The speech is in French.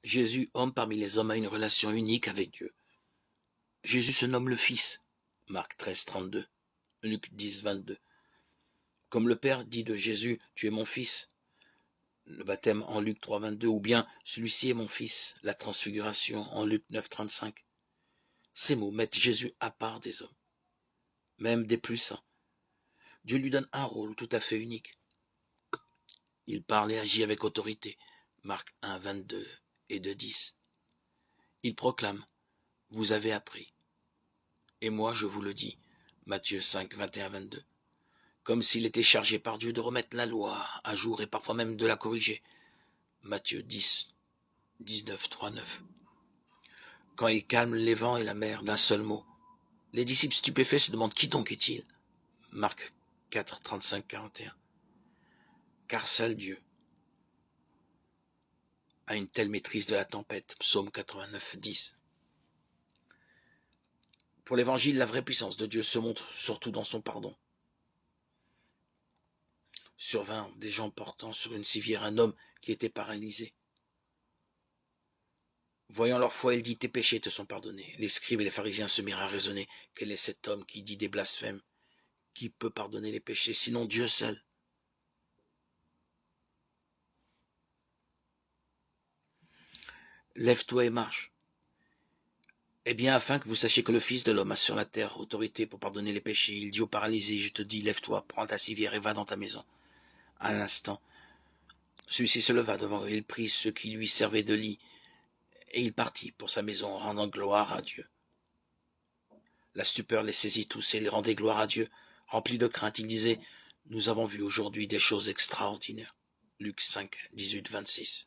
Jésus, homme parmi les hommes, a une relation unique avec Dieu. Jésus se nomme le Fils, Marc 13, 32, Luc 10, 22. Comme le Père dit de Jésus, tu es mon Fils, le baptême en Luc 3, 22, ou bien celui-ci est mon Fils, la transfiguration en Luc 9, 35. Ces mots mettent Jésus à part des hommes, même des plus saints. Dieu lui donne un rôle tout à fait unique. Il parle et agit avec autorité, Marc 1, 22 et 2, 10. Il proclame, vous avez appris, et moi je vous le dis, Matthieu 5, 21, 22. Comme s'il était chargé par Dieu de remettre la loi à jour et parfois même de la corriger, Matthieu 10, 19, 3, 9. Quand il calme les vents et la mer d'un seul mot, les disciples stupéfaits se demandent qui donc est-il, Marc 4, 35, 41. Car seul Dieu a une telle maîtrise de la tempête, psaume 89, 10. Pour l'évangile, la vraie puissance de Dieu se montre surtout dans son pardon. Survinrent des gens portant sur une civière un homme qui était paralysé. Voyant leur foi, il dit, tes péchés te sont pardonnés. Les scribes et les pharisiens se mirent à raisonner, quel est cet homme qui dit des blasphèmes? Qui peut pardonner les péchés, sinon Dieu seul? Lève-toi et marche. Eh bien, afin que vous sachiez que le Fils de l'homme a sur la terre autorité pour pardonner les péchés, il dit au paralysé, je te dis, lève-toi, prends ta civière et va dans ta maison. À l'instant, celui-ci se leva devant eux, il prit ce qui lui servait de lit, et il partit pour sa maison, rendant gloire à Dieu. La stupeur les saisit tous et ils rendaient gloire à Dieu. Remplis de crainte, ils disaient, nous avons vu aujourd'hui des choses extraordinaires. Luc 5, 18, 26.